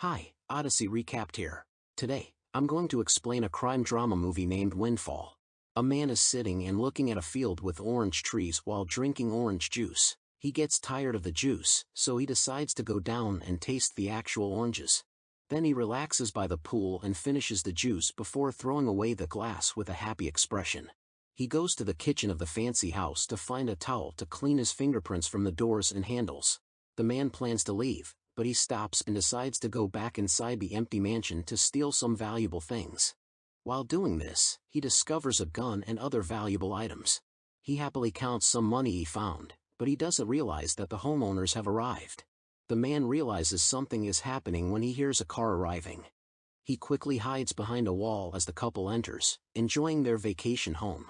Hi, Odyssey Recapped here. Today, I'm going to explain a crime drama movie named Windfall. A man is sitting and looking at a field with orange trees while drinking orange juice. He gets tired of the juice, so he decides to go down and taste the actual oranges. Then he relaxes by the pool and finishes the juice before throwing away the glass with a happy expression. He goes to the kitchen of the fancy house to find a towel to clean his fingerprints from the doors and handles. The man plans to leave, but he stops and decides to go back inside the empty mansion to steal some valuable things. While doing this, he discovers a gun and other valuable items. He happily counts some money he found, but he doesn't realize that the homeowners have arrived. The man realizes something is happening when he hears a car arriving. He quickly hides behind a wall as the couple enters, enjoying their vacation home.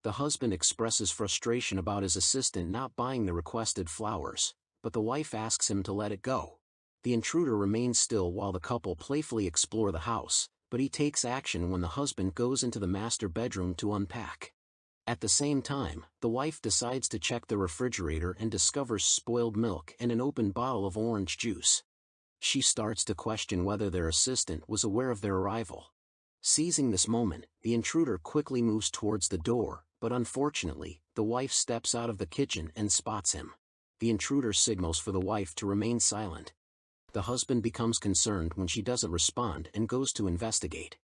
The husband expresses frustration about his assistant not buying the requested flowers, but the wife asks him to let it go. The intruder remains still while the couple playfully explore the house, but he takes action when the husband goes into the master bedroom to unpack. At the same time, the wife decides to check the refrigerator and discovers spoiled milk and an open bottle of orange juice. She starts to question whether their assistant was aware of their arrival. Seizing this moment, the intruder quickly moves towards the door, but unfortunately, the wife steps out of the kitchen and spots him. The intruder signals for the wife to remain silent. The husband becomes concerned when she doesn't respond and goes to investigate.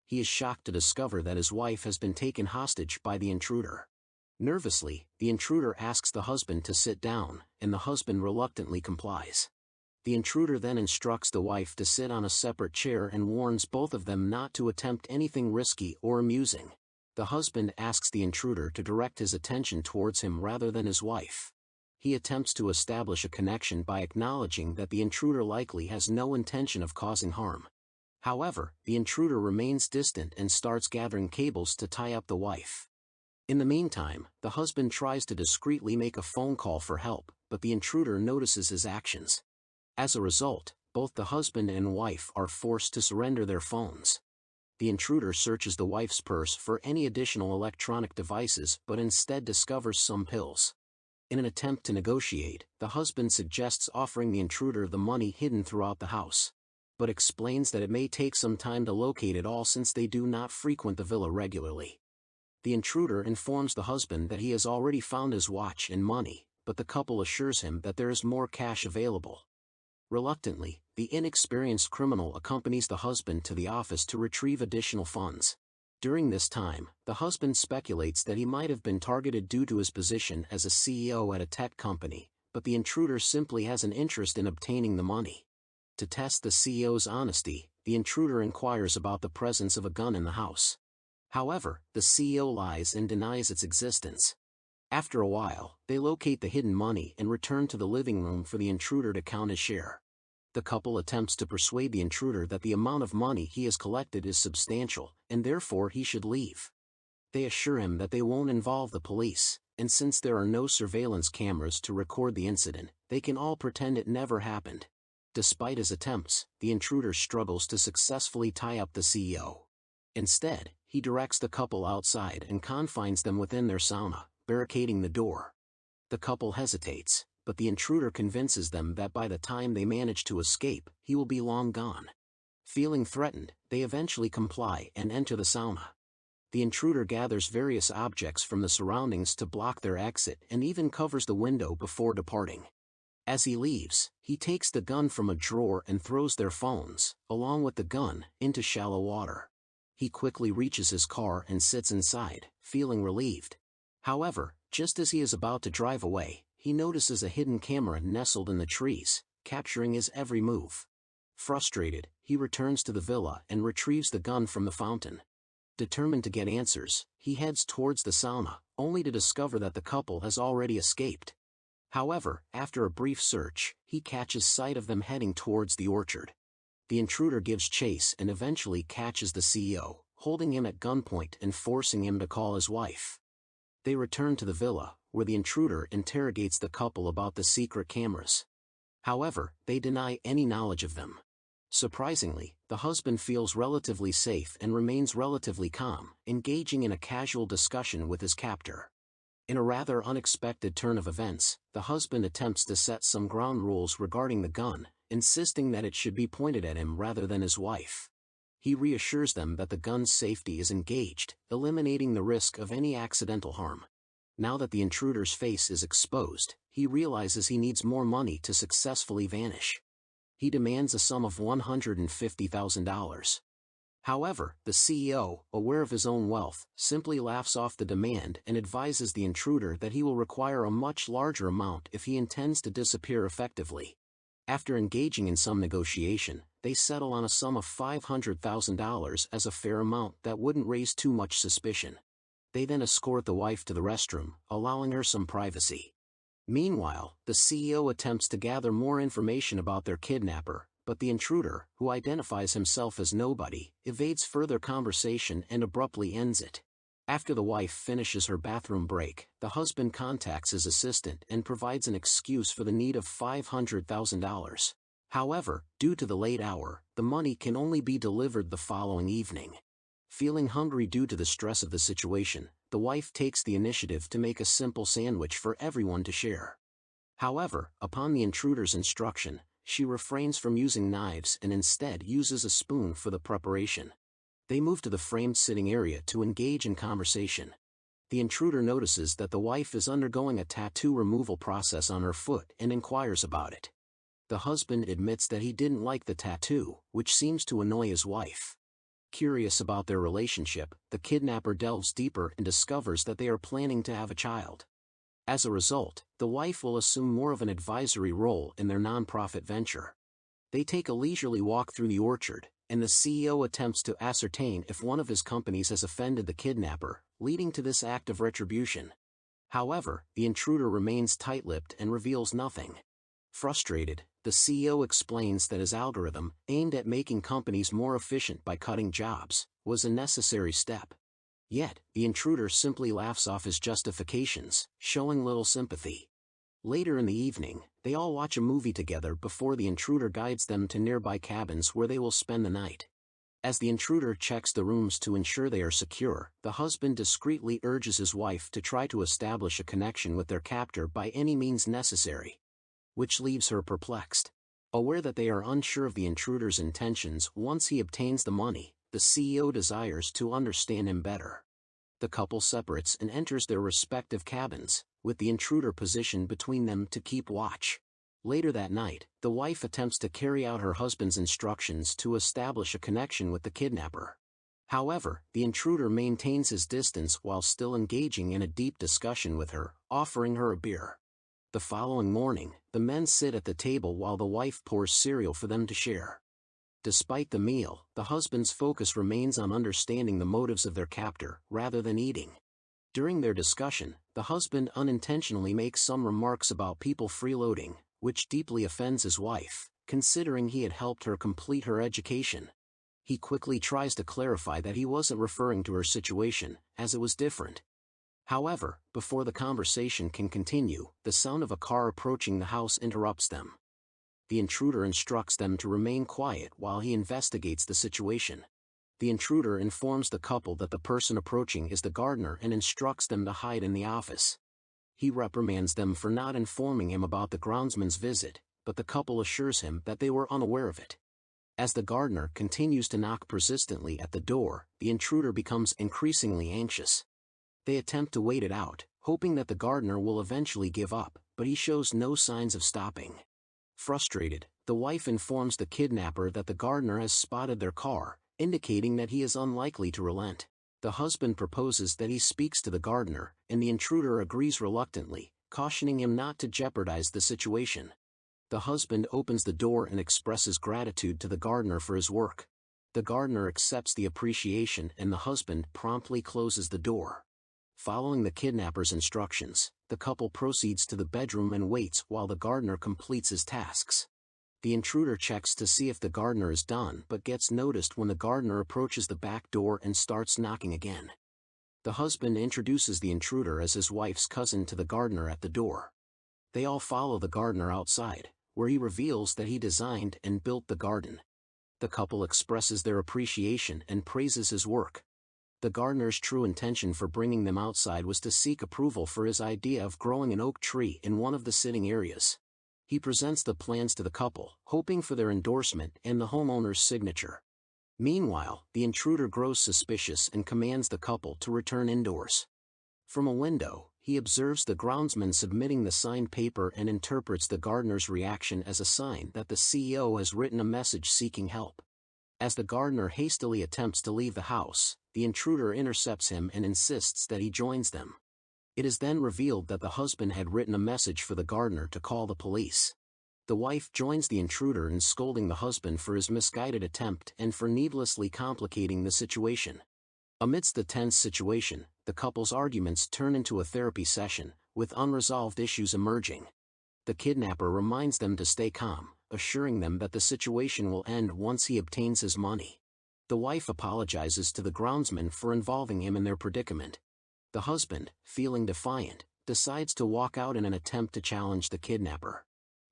He is shocked to discover that his wife has been taken hostage by the intruder. Nervously, the intruder asks the husband to sit down, and the husband reluctantly complies. The intruder then instructs the wife to sit on a separate chair and warns both of them not to attempt anything risky or amusing. The husband asks the intruder to direct his attention towards him rather than his wife. He attempts to establish a connection by acknowledging that the intruder likely has no intention of causing harm. However, the intruder remains distant and starts gathering cables to tie up the wife. In the meantime, the husband tries to discreetly make a phone call for help, but the intruder notices his actions. As a result, both the husband and wife are forced to surrender their phones. The intruder searches the wife's purse for any additional electronic devices but instead discovers some pills. In an attempt to negotiate, the husband suggests offering the intruder the money hidden throughout the house, but explains that it may take some time to locate it all since they do not frequent the villa regularly. The intruder informs the husband that he has already found his watch and money, but the couple assures him that there is more cash available. Reluctantly, the inexperienced criminal accompanies the husband to the office to retrieve additional funds. During this time, the husband speculates that he might have been targeted due to his position as a CEO at a tech company, but the intruder simply has an interest in obtaining the money. To test the CEO's honesty, the intruder inquires about the presence of a gun in the house. However, the CEO lies and denies its existence. After a while, they locate the hidden money and return to the living room for the intruder to count his share. The couple attempts to persuade the intruder that the amount of money he has collected is substantial, and therefore he should leave. They assure him that they won't involve the police, and since there are no surveillance cameras to record the incident, they can all pretend it never happened. Despite his attempts, the intruder struggles to successfully tie up the CEO. Instead, he directs the couple outside and confines them within their sauna, barricading the door. The couple hesitates, but the intruder convinces them that by the time they manage to escape, he will be long gone. Feeling threatened, they eventually comply and enter the sauna. The intruder gathers various objects from the surroundings to block their exit and even covers the window before departing. As he leaves, he takes the gun from a drawer and throws their phones, along with the gun, into shallow water. He quickly reaches his car and sits inside, feeling relieved. However, just as he is about to drive away, he notices a hidden camera nestled in the trees, capturing his every move. Frustrated, he returns to the villa and retrieves the gun from the fountain. Determined to get answers, he heads towards the sauna, only to discover that the couple has already escaped. However, after a brief search, he catches sight of them heading towards the orchard. The intruder gives chase and eventually catches the CEO, holding him at gunpoint and forcing him to call his wife. They return to the villa, where the intruder interrogates the couple about the secret cameras. However, they deny any knowledge of them. Surprisingly, the husband feels relatively safe and remains relatively calm, engaging in a casual discussion with his captor. In a rather unexpected turn of events, the husband attempts to set some ground rules regarding the gun, insisting that it should be pointed at him rather than his wife. He reassures them that the gun's safety is engaged, eliminating the risk of any accidental harm. Now that the intruder's face is exposed, he realizes he needs more money to successfully vanish. He demands a sum of $150,000. However, the CEO, aware of his own wealth, simply laughs off the demand and advises the intruder that he will require a much larger amount if he intends to disappear effectively. After engaging in some negotiation, they settle on a sum of $500,000 as a fair amount that wouldn't raise too much suspicion. They then escort the wife to the restroom, allowing her some privacy. Meanwhile, the CEO attempts to gather more information about their kidnapper, but the intruder, who identifies himself as nobody, evades further conversation and abruptly ends it. After the wife finishes her bathroom break, the husband contacts his assistant and provides an excuse for the need of $500,000. However, due to the late hour, the money can only be delivered the following evening. Feeling hungry due to the stress of the situation, the wife takes the initiative to make a simple sandwich for everyone to share. However, upon the intruder's instruction, she refrains from using knives and instead uses a spoon for the preparation. They move to the framed sitting area to engage in conversation. The intruder notices that the wife is undergoing a tattoo removal process on her foot and inquires about it. The husband admits that he didn't like the tattoo, which seems to annoy his wife. Curious about their relationship, the kidnapper delves deeper and discovers that they are planning to have a child. As a result, the wife will assume more of an advisory role in their non-profit venture. They take a leisurely walk through the orchard, and the CEO attempts to ascertain if one of his companies has offended the kidnapper, leading to this act of retribution. However, the intruder remains tight-lipped and reveals nothing. Frustrated, the CEO explains that his algorithm, aimed at making companies more efficient by cutting jobs, was a necessary step. Yet, the intruder simply laughs off his justifications, showing little sympathy. Later in the evening, they all watch a movie together before the intruder guides them to nearby cabins where they will spend the night. As the intruder checks the rooms to ensure they are secure, the husband discreetly urges his wife to try to establish a connection with their captor by any means necessary, which leaves her perplexed. Aware that they are unsure of the intruder's intentions once he obtains the money, the CEO desires to understand him better. The couple separates and enters their respective cabins, with the intruder positioned between them to keep watch. Later that night, the wife attempts to carry out her husband's instructions to establish a connection with the kidnapper. However, the intruder maintains his distance while still engaging in a deep discussion with her, offering her a beer. The following morning, the men sit at the table while the wife pours cereal for them to share. Despite the meal, the husband's focus remains on understanding the motives of their captor, rather than eating. During their discussion, the husband unintentionally makes some remarks about people freeloading, which deeply offends his wife, considering he had helped her complete her education. He quickly tries to clarify that he wasn't referring to her situation, as it was different. However, before the conversation can continue, the sound of a car approaching the house interrupts them. The intruder instructs them to remain quiet while he investigates the situation. The intruder informs the couple that the person approaching is the gardener and instructs them to hide in the office. He reprimands them for not informing him about the groundsman's visit, but the couple assures him that they were unaware of it. As the gardener continues to knock persistently at the door, the intruder becomes increasingly anxious. They attempt to wait it out, hoping that the gardener will eventually give up, but he shows no signs of stopping. Frustrated, the wife informs the kidnapper that the gardener has spotted their car, indicating that he is unlikely to relent. The husband proposes that he speaks to the gardener, and the intruder agrees reluctantly, cautioning him not to jeopardize the situation. The husband opens the door and expresses gratitude to the gardener for his work. The gardener accepts the appreciation and the husband promptly closes the door. Following the kidnapper's instructions, the couple proceeds to the bedroom and waits while the gardener completes his tasks. The intruder checks to see if the gardener is done but gets noticed when the gardener approaches the back door and starts knocking again. The husband introduces the intruder as his wife's cousin to the gardener at the door. They all follow the gardener outside, where he reveals that he designed and built the garden. The couple expresses their appreciation and praises his work. The gardener's true intention for bringing them outside was to seek approval for his idea of growing an oak tree in one of the sitting areas. He presents the plans to the couple, hoping for their endorsement and the homeowner's signature. Meanwhile, the intruder grows suspicious and commands the couple to return indoors. From a window, he observes the groundsman submitting the signed paper and interprets the gardener's reaction as a sign that the CEO has written a message seeking help. As the gardener hastily attempts to leave the house, the intruder intercepts him and insists that he joins them. It is then revealed that the husband had written a message for the gardener to call the police. The wife joins the intruder in scolding the husband for his misguided attempt and for needlessly complicating the situation. Amidst the tense situation, the couple's arguments turn into a therapy session, with unresolved issues emerging. The kidnapper reminds them to stay calm, assuring them that the situation will end once he obtains his money. The wife apologizes to the groundsman for involving him in their predicament. The husband, feeling defiant, decides to walk out in an attempt to challenge the kidnapper.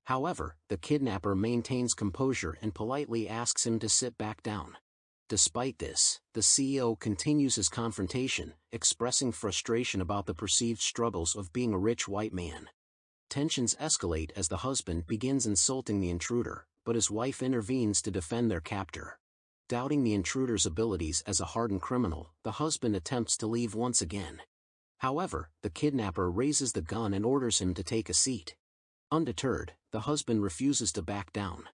However, the kidnapper maintains composure and politely asks him to sit back down. Despite this, the CEO continues his confrontation, expressing frustration about the perceived struggles of being a rich white man. Tensions escalate as the husband begins insulting the intruder, but his wife intervenes to defend their captor. Doubting the intruder's abilities as a hardened criminal, the husband attempts to leave once again. However, the kidnapper raises the gun and orders him to take a seat. Undeterred, the husband refuses to back down.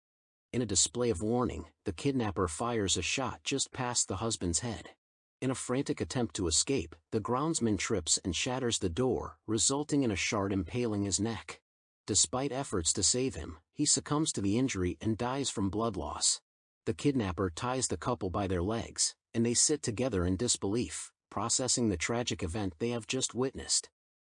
In a display of warning, the kidnapper fires a shot just past the husband's head. In a frantic attempt to escape, the groundsman trips and shatters the door, resulting in a shard impaling his neck. Despite efforts to save him, he succumbs to the injury and dies from blood loss. The kidnapper ties the couple by their legs, and they sit together in disbelief, processing the tragic event they have just witnessed.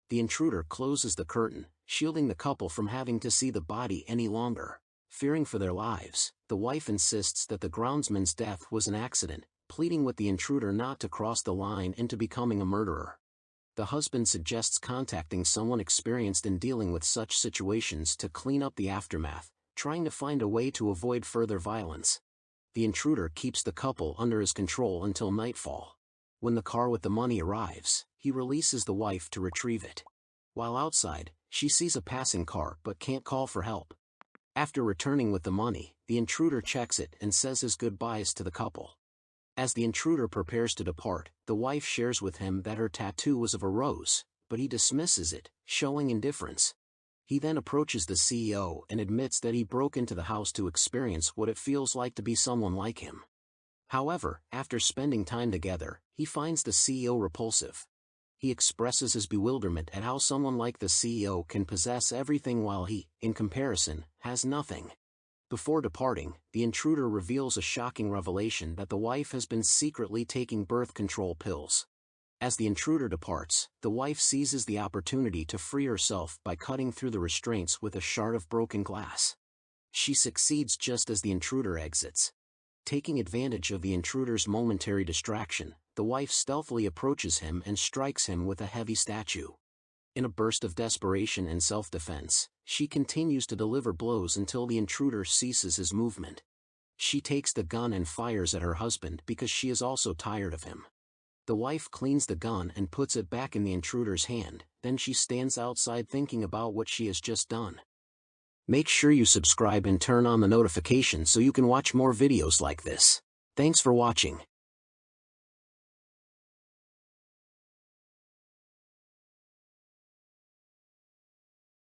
The intruder closes the curtain, shielding the couple from having to see the body any longer. Fearing for their lives, the wife insists that the groundsman's death was an accident, pleading with the intruder not to cross the line into becoming a murderer. The husband suggests contacting someone experienced in dealing with such situations to clean up the aftermath, trying to find a way to avoid further violence. The intruder keeps the couple under his control until nightfall. When the car with the money arrives, he releases the wife to retrieve it. While outside, she sees a passing car but can't call for help. After returning with the money, the intruder checks it and says his goodbyes to the couple. As the intruder prepares to depart, the wife shares with him that her tattoo was of a rose, but he dismisses it, showing indifference. He then approaches the CEO and admits that he broke into the house to experience what it feels like to be someone like him. However, after spending time together, he finds the CEO repulsive. He expresses his bewilderment at how someone like the CEO can possess everything while he, in comparison, has nothing. Before departing, the intruder reveals a shocking revelation that the wife has been secretly taking birth control pills. As the intruder departs, the wife seizes the opportunity to free herself by cutting through the restraints with a shard of broken glass. She succeeds just as the intruder exits. Taking advantage of the intruder's momentary distraction, the wife stealthily approaches him and strikes him with a heavy statue. In a burst of desperation and self-defense, she continues to deliver blows until the intruder ceases his movement. She takes the gun and fires at her husband because she is also tired of him. The wife cleans the gun and puts it back in the intruder's hand, then she stands outside thinking about what she has just done. Make sure you subscribe and turn on the notifications so you can watch more videos like this. Thanks for watching.